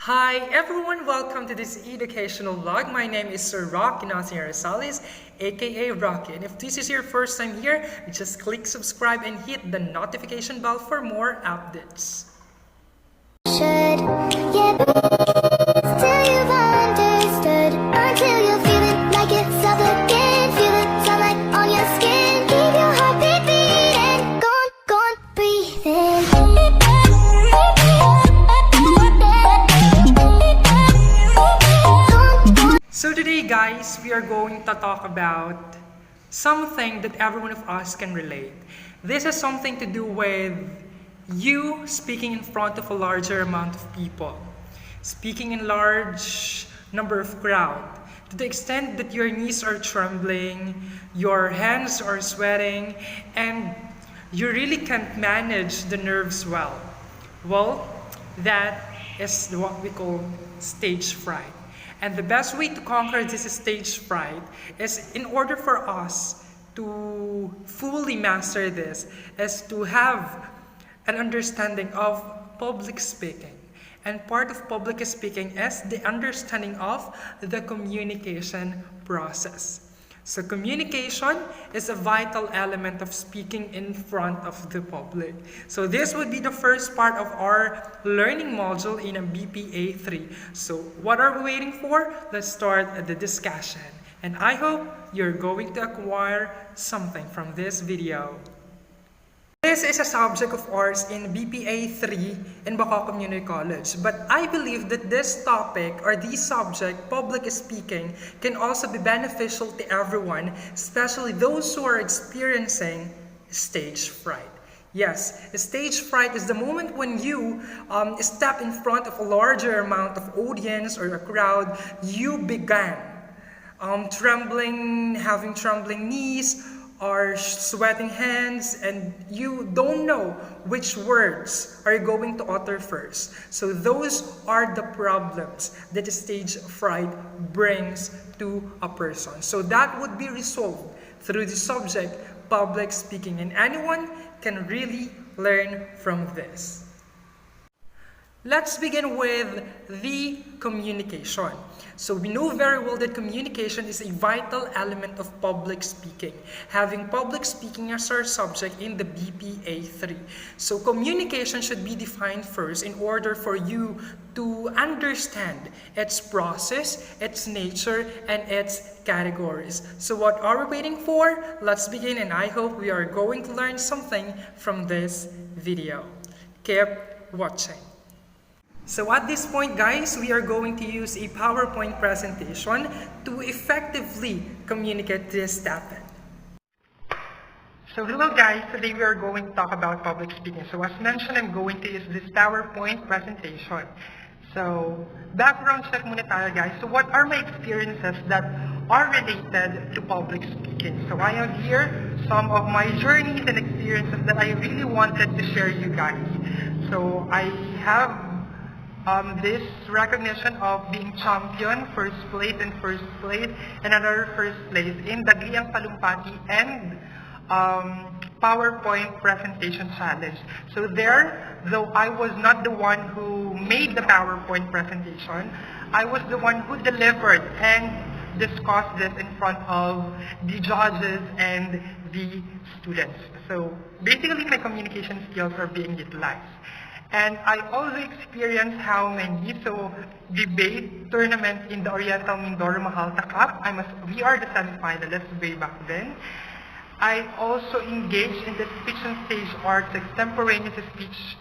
Hi everyone, welcome to this educational vlog. My name is Sir Rock Ignacio Rosales, aka Rocky. And if this is your first time here, just click subscribe and hit the notification bell for more updates. Should get till you've understood, until you feel it like it's up again, feel it sunlight on your skin, keep your heartbeat beating, go on, breathing. So today guys, we are going to talk about something that every one of us can relate. This has something to do with you speaking in front of a larger amount of people, speaking in large number of crowd, to the extent that your knees are trembling, your hands are sweating, and you really can't manage the nerves well. Well, that is what we call stage fright. And the best way to conquer this stage fright is, in order for us to fully master this, is to have an understanding of public speaking. And part of public speaking is the understanding of the communication process. So communication is a vital element of speaking in front of the public. So this would be the first part of our learning module in a BPA 3. So what are we waiting for? Let's start the discussion. And I hope you're going to acquire something from this video. This is a subject of ours in BPA 3 in Bacoa Community College, but I believe that this topic or this subject, public speaking, can also be beneficial to everyone, especially those who are experiencing stage fright. Yes, stage fright is the moment when you step in front of a larger amount of audience or a crowd, you began trembling, having trembling knees, or sweating hands, and you don't know which words are you going to utter first. So those are the problems that stage fright brings to a person. So that would be resolved through the subject public speaking, and anyone can really learn from this. Let's begin with the communication. So we know very well that communication is a vital element of public speaking, having public speaking as our subject in the BPA 3. So communication should be defined first in order for you to understand its process, its nature, and its categories. So what are we waiting for? Let's begin, and I hope we are going to learn something from this video. Keep watching. So at this point guys, we are going to use a PowerPoint presentation to effectively communicate this topic. So hello guys, today we are going to talk about public speaking. So as mentioned, I'm going to use this PowerPoint presentation. So background check muna tayo guys. So what are my experiences that are related to public speaking? So I have here some of my journeys and experiences that I really wanted to share you guys. So I have this recognition of being champion, first place, and another first place in Dagliang Palumpati and PowerPoint presentation challenge. So there, though I was not the one who made the PowerPoint presentation, I was the one who delivered and discussed this in front of the judges and the students. So basically my communication skills are being utilized. And I also experienced how many debate tournament in the Oriental Mindoro Mahalta Cup. We are the semi-finalists way back then. I also engaged in the speech and stage arts extemporaneous speech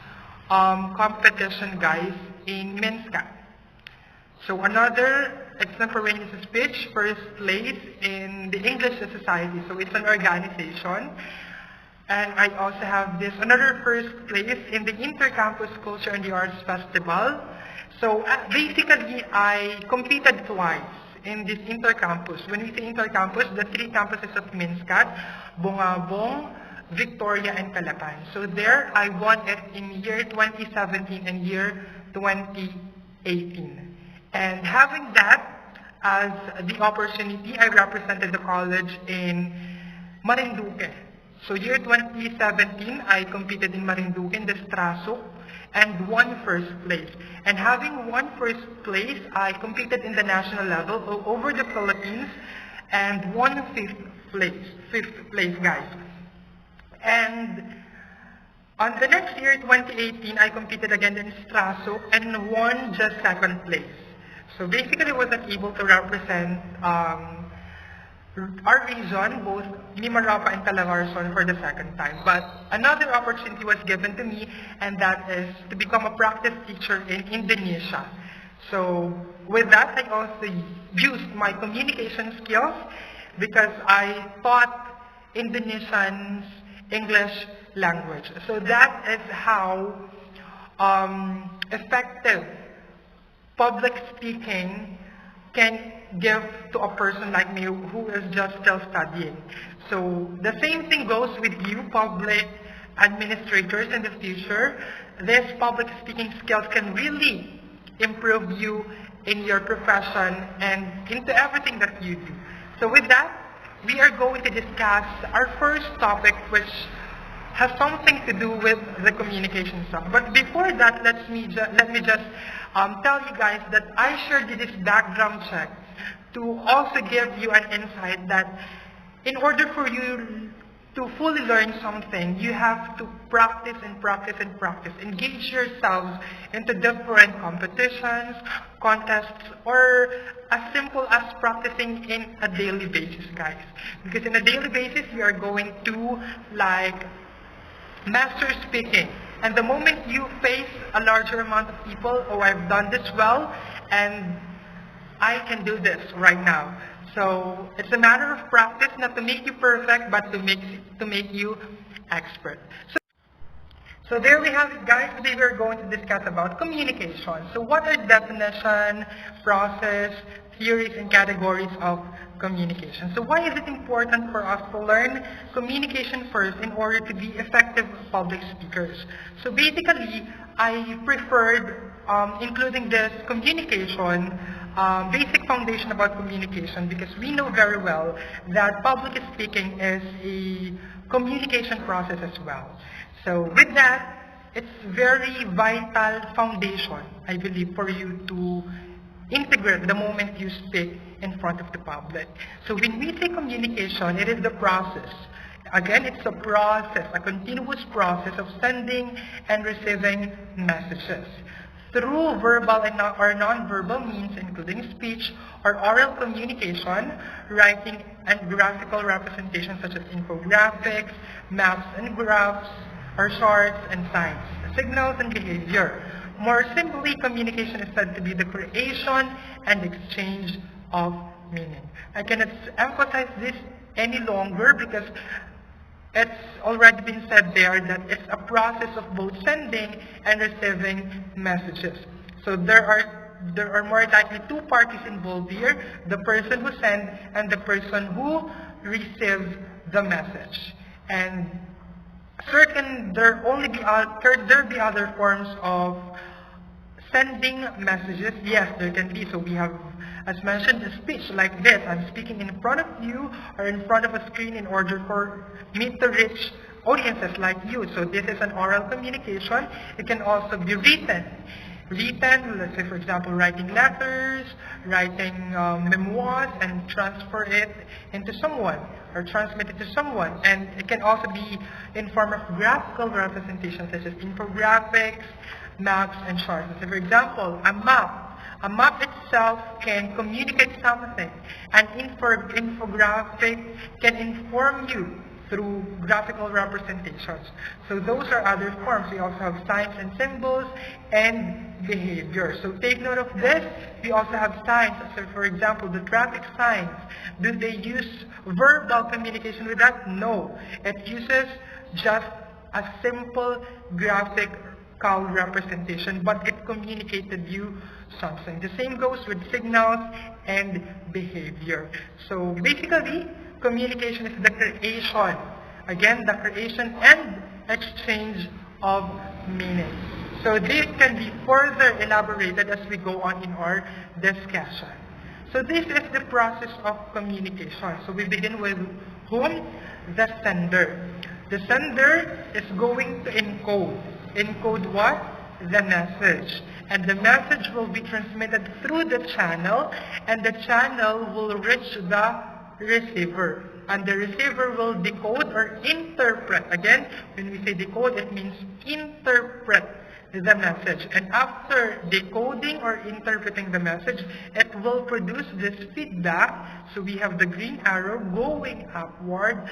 competition guys in MINSCA. So another extemporaneous speech, first place in the English Society. So it's an organization. And I also have this another first place in the Intercampus Culture and the Arts Festival. So basically, I competed twice in this intercampus. When we say intercampus, the three campuses of MINSCAT, Bungabong, Victoria, and Calapan. So there, I won it in year 2017 and year 2018. And having that as the opportunity, I represented the college in Marinduque. So year 2017, I competed in Marinduque in the Strasuk and won first place. And having won first place, I competed in the national level over the Philippines and won fifth place, guys. And on the next year, 2018, I competed again in Strasuk and won just second place. So basically, I wasn't able to represent our region, both Mimaropa and Calabarzon, for the second time. But another opportunity was given to me, and that is to become a practice teacher in Indonesia. So with that, I also used my communication skills because I taught Indonesians English language. So that is how effective public speaking can give to a person like me who is just still studying. So the same thing goes with you, public administrators in the future. This public speaking skills can really improve you in your profession and into everything that you do. So with that, we are going to discuss our first topic, which has something to do with the communication stuff. But before that, let me just tell you guys that I shared this background check to also give you an insight that in order for you to fully learn something, you have to practice and practice and practice. Engage yourselves into different competitions, contests, or as simple as practicing in a daily basis, guys. Because in a daily basis, you are going to master speaking. And the moment you face a larger amount of people, oh, I've done this well, and I can do this right now. So it's a matter of practice, not to make you perfect, but to make you expert. So there we have it, guys. Today we're going to discuss about communication. So what are definition, process, theories, and categories of communication? So why is it important for us to learn communication first in order to be effective public speakers? So basically, I preferred including this communication, basic foundation about communication, because we know very well that public speaking is a communication process as well. So with that, it's very vital foundation, I believe, for you to integrate the moment you speak in front of the public. So when we say communication, it is the process. Again, it's a process, a continuous process of sending and receiving messages through verbal or non-verbal means, including speech or oral communication, writing, and graphical representation such as infographics, maps and graphs, or charts and signs, signals and behavior. More simply, communication is said to be the creation and exchange of meaning. I cannot emphasize this any longer because it's already been said there that it's a process of both sending and receiving messages. So there are more likely two parties involved here, the person who sends and the person who receives the message. And there be other forms of sending messages. Yes, there can be. So we have, as mentioned, a speech like this. I'm speaking in front of you or in front of a screen in order for me to reach audiences like you. So this is an oral communication. It can also be written. Let's say, for example, writing letters, writing memoirs, and transfer it into someone or transmit it to someone. And it can also be in form of graphical representation such as infographics, maps, and charts. So for example, a map itself can communicate something. An infographic can inform you through graphical representations. So those are other forms. We also have signs and symbols and behavior. So take note of this. We also have signs. So for example, the traffic signs. Do they use verbal communication with that? No. It uses just a simple graphical representation, but it communicated you something. The same goes with signals and behavior. So basically, communication is the creation, again, the creation and exchange of meaning. So this can be further elaborated as we go on in our discussion. So this is the process of communication. So we begin with whom? The sender. the sender is going to encode. Encode what? The message. And the message will be transmitted through the channel, and the channel will reach the receiver. And the receiver will decode or interpret. Again, when we say decode, it means interpret the message. And after decoding or interpreting the message, it will produce this feedback. So we have the green arrow going upward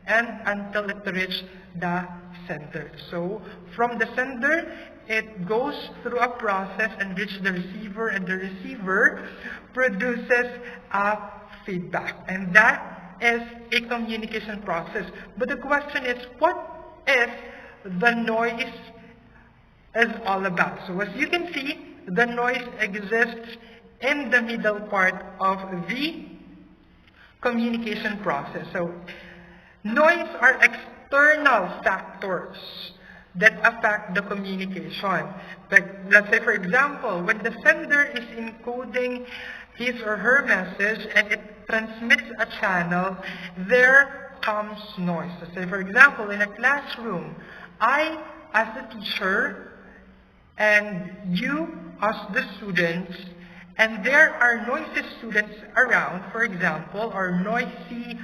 and until it reaches the sender. So from the sender, it goes through a process and reaches the receiver, and the receiver produces a feedback. And that is a communication process. But the question is, what is the noise is all about? So as you can see, the noise exists in the middle part of the communication process. So noise are external factors that affect the communication. Like, let's say for example, when the sender is encoding his or her message and it transmits a channel, there comes noise. Let's say for example, in a classroom, I as the teacher and you as the students, and there are noisy students around, for example, or noisy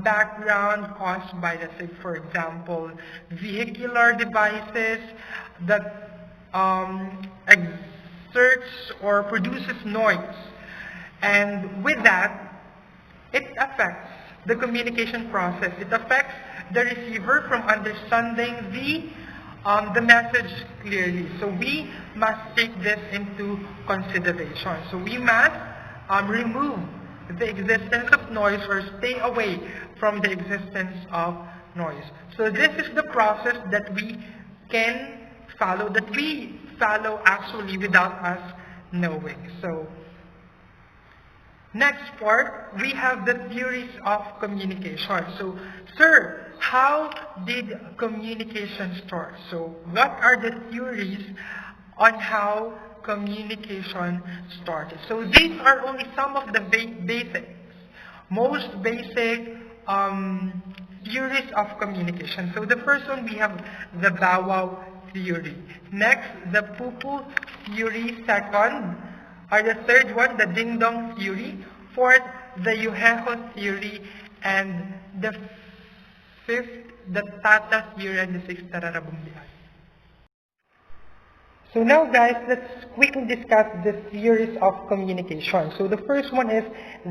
background caused by, let's say, for example, vehicular devices that exerts or produces noise. And with that, it affects the communication process. It affects the receiver from understanding the message clearly. So we must take this into consideration. So we must remove the existence of noise or stay away from the existence of noise. So this is the process that we can follow, that we follow actually without us knowing. So next part, we have the theories of communication. So, sir, how did communication start? So what are the theories on how communication started? So these are only some of the basics, most basic theories of communication. So the first one, we have the Bow Wow theory. Next, the Poo-Poo theory. Second, or the third one, the Ding Dong theory. Fourth, the Yuheho theory. And the fifth, the Tata theory. And the sixth, Tararabumbihan. So now guys, let's quickly discuss the theories of communication. So the first one is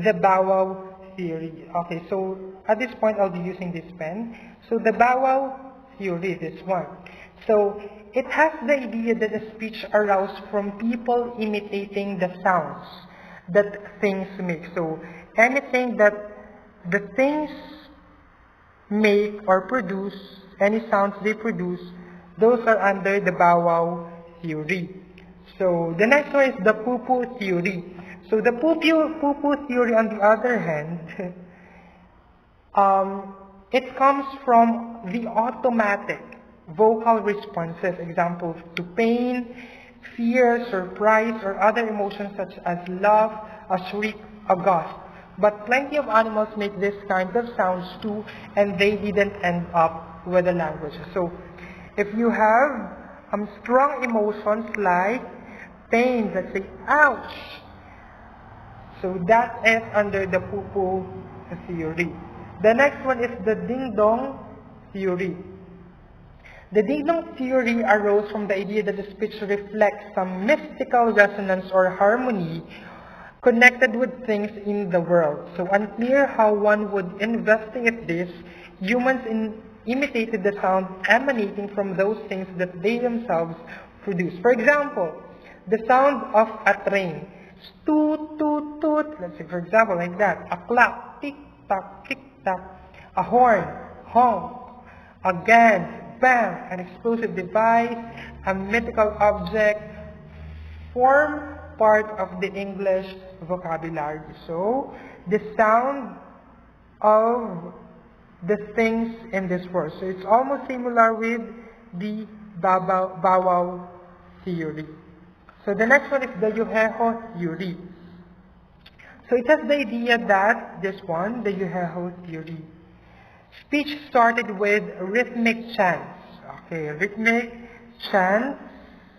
the Bow Wow theory. Okay, so at this point I'll be using this pen. So the Bow Wow theory, this one. So it has the idea that the speech arises from people imitating the sounds that things make. So anything that the things make or produce, any sounds they produce, those are under the Bow Wow theory. So the next one is the Poo-Poo theory. So the Poo-Poo theory, on the other hand, it comes from the automatic vocal responses, examples to pain, fear, surprise, or other emotions such as love, a shriek, a gust. But plenty of animals make this kind of sounds too, and they didn't end up with a language. So if you have strong emotions like pain, let's say, ouch. So that is under the Poo-Poo theory. The next one is the Ding Dong theory. The Ding Dong theory arose from the idea that the speech reflects some mystical resonance or harmony connected with things in the world. So unclear how one would investigate this, humans imitated the sound emanating from those things that they themselves produce. For example, the sound of a train. Toot, toot, toot. Let's say, for example, like that. A clock. Tick, tock, tick, tock. A horn. Honk. A gun. Bang. An explosive device. A mythical object. Form part of the English vocabulary. So, the sound of the things in this world. So it's almost similar with the Bow Wow theory. So the next one is the Yuheho theory. So it has the idea that this one, the Yuheho theory. Speech started with rhythmic chants. Okay, rhythmic chants.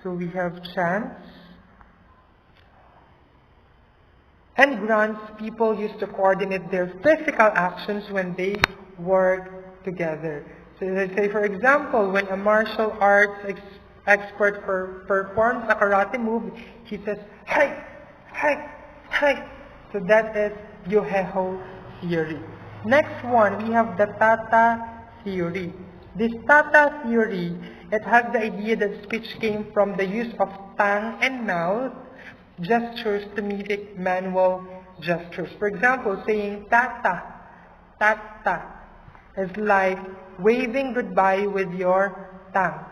So we have chants. And grunts, people used to coordinate their physical actions when they work together. So let's say, for example, when a martial arts expert performs a karate move, he says, hey, hey, hey. So that is Yoheho theory. Next one, we have the Tata theory. This Tata theory, it has the idea that speech came from the use of tongue and mouth gestures to mimic manual gestures. For example, saying tata, tata is like waving goodbye with your tongue.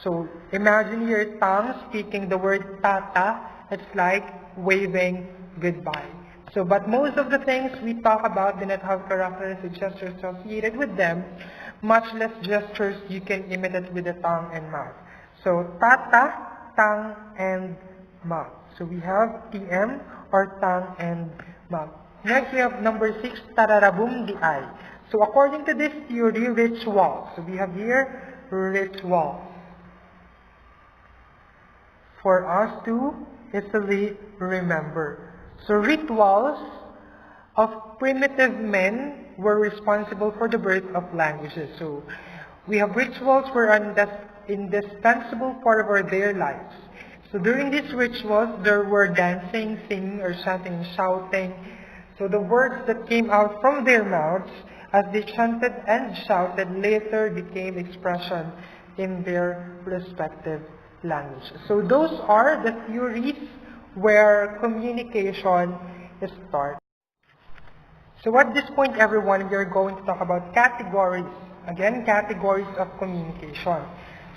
So imagine your tongue speaking the word tata, it's like waving goodbye. So, but most of the things we talk about do not have characteristic gestures associated with them, much less gestures you can imitate with the tongue and mouth. So, tata, tongue, and mouth. So we have TM or tongue and mouth. Next we have number 6, tararabum di ay. So according to this theory, ritual. So we have here ritual. For us to easily remember. So rituals of primitive men were responsible for the birth of languages. So we have rituals were an indispensable part of their lives. So during these rituals, there were dancing, singing, or chanting and shouting. So the words that came out from their mouths as they chanted and shouted later became expression in their respective languages. So those are the theories where communication is started. So at this point, everyone, we are going to talk about categories. Again, categories of communication.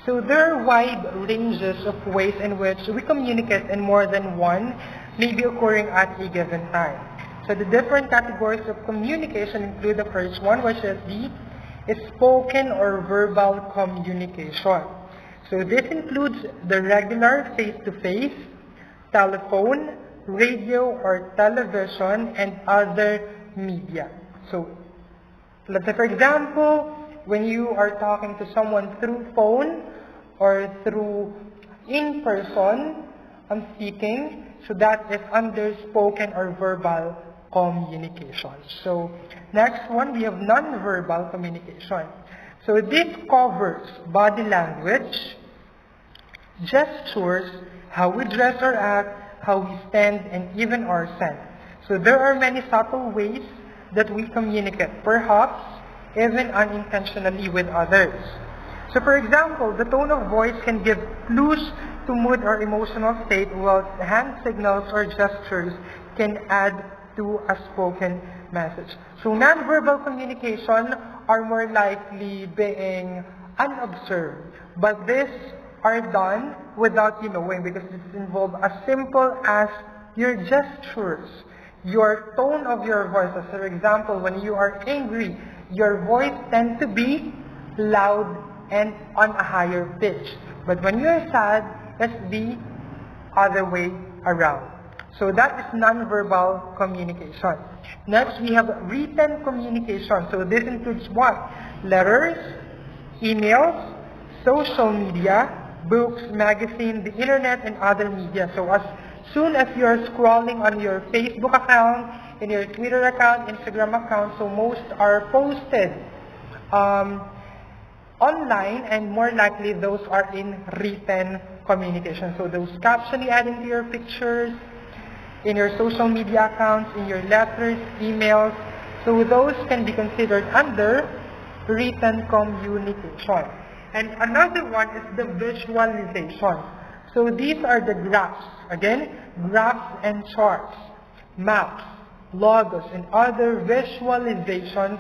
So there are wide ranges of ways in which we communicate, and more than one may be occurring at a given time. So the different categories of communication include the first one, which is the spoken or verbal communication. So this includes the regular face-to-face, telephone, radio or television, and other media. So let's say, for example, when you are talking to someone through phone or through in-person speaking, so that is under spoken or verbal communication. So next one, we have non-verbal communication. So this covers body language, gestures, how we dress or act, how we stand, and even our scent. So there are many subtle ways that we communicate, perhaps even unintentionally with others. So for example, the tone of voice can give clues to mood or emotional state, while hand signals or gestures can add to a spoken message. So nonverbal communication are more likely being unobserved, but these are done without you knowing, because it involves as simple as your gestures, your tone of your voice. As for example, when you are angry, your voice tends to be loud and on a higher pitch. But when you're sad, it's the other way around. So that is nonverbal communication. Next, we have written communication. So this includes what? Letters, emails, social media, books, magazine, the internet, and other media. So as soon as you're scrolling on your Facebook account, in your Twitter account, Instagram account, so most are posted online, and more likely those are in written communication. So those captions you add into your pictures, in your social media accounts, in your letters, emails, so those can be considered under written communication. And another one is the visualization. So these are the graphs. Again, graphs and charts, maps, logos, and other visualizations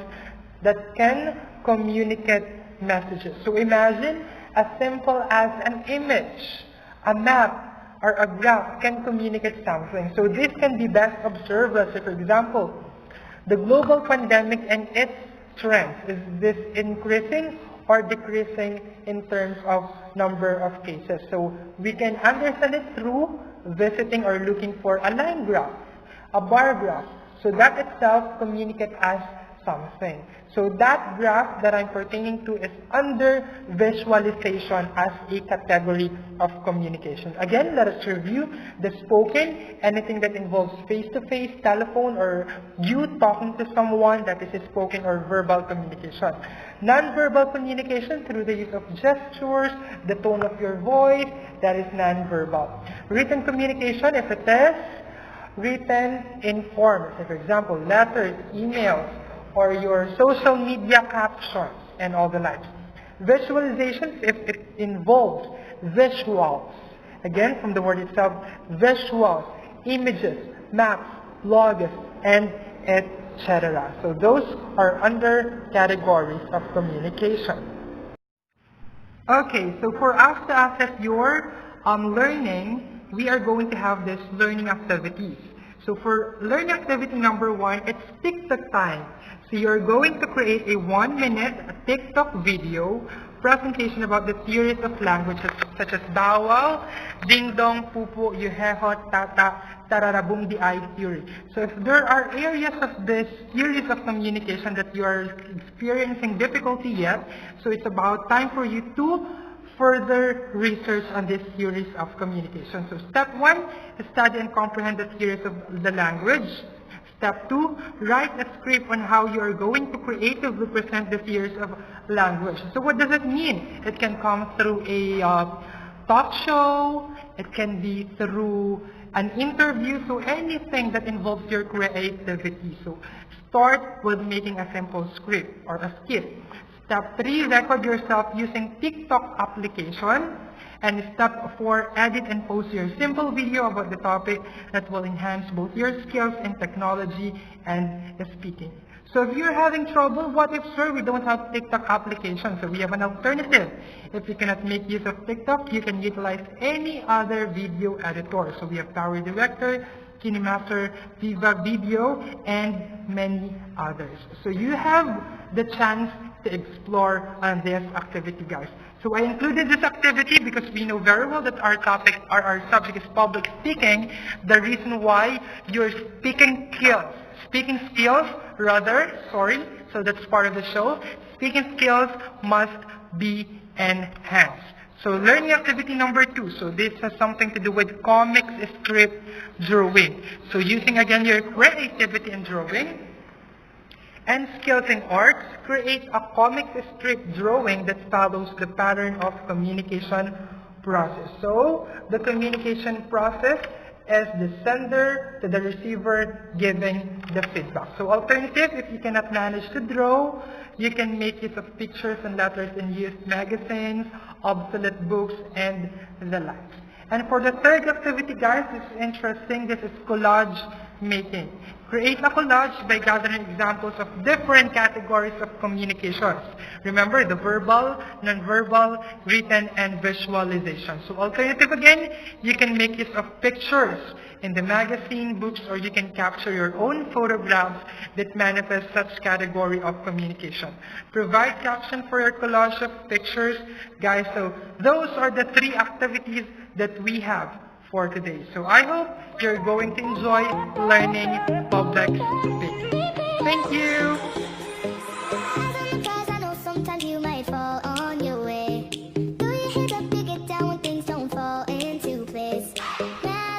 that can communicate messages. So imagine as simple as an image, a map, or a graph can communicate something. So this can be best observed. Let's say, for example, the global pandemic and its trends. Is this increasing or decreasing in terms of number of cases? So we can understand it through visiting or looking for a line graph, a bar graph. So that itself communicates us something. So that graph that I'm pertaining to is under visualization as a category of communication. Again, let us review the spoken, anything that involves face-to-face, telephone, or you talking to someone, that is spoken or verbal communication. Non-verbal communication through the use of gestures, the tone of your voice, that is non-verbal. Written communication, if it is written in form, so for example, letters, emails, or your social media captions, and all the likes. Visualizations, if it involves visuals, again, from the word itself, visuals, images, maps, logos, and etc. So those are under categories of communication. Okay, so for us to assess your learning, we are going to have this learning activities. So for learning activity number 1, it's TikTok time. So you're going to create a 1-minute TikTok video presentation about the theories of languages such as bawal, ding dong, pupu, yuheho, tata, tararabung, di ay theory. So if there are areas of this series of communication that you are experiencing difficulty yet, so it's about time for you to further research on this series of communication. So step 1, study and comprehend the theories of the language. Step 2, write a script on how you are going to creatively present the theories of language. So what does it mean? It can come through a talk show, it can be through an interview, so anything that involves your creativity. So start with making a simple script or a skit. Step 3, record yourself using TikTok application. And step 4, edit and post your simple video about the topic that will enhance both your skills in technology and speaking. So if you're having trouble, what if, sir, we don't have TikTok application? So we have an alternative. If you cannot make use of TikTok, you can utilize any other video editor. So we have Power Director, KineMaster, Viva Video, and many others. So you have the chance to explore on this activity, guys. So I included this activity because we know very well that our topic, or our subject is public speaking. The reason why your speaking skills, so that's part of the show. Speaking skills must be enhanced. So learning activity number 2. So this has something to do with comics strip drawing. So using again your creativity in drawing and skills in arts, create a comic strip drawing that follows the pattern of communication process. So the communication process is the sender to the receiver giving the feedback. So alternative, if you cannot manage to draw, you can make use of pictures and letters in used magazines, obsolete books, and the likes. And for the third activity, guys, this is interesting. This is collage making. Create a collage by gathering examples of different categories of communications. Remember, the verbal, non-verbal, written, and visualization. So alternative again, you can make use of pictures in the magazine, books, or you can capture your own photographs that manifest such category of communication. Provide caption for your collage of pictures. Guys, so those are the 3 activities that we have for today. So I hope you're going to enjoy learning public speaking. Thank you!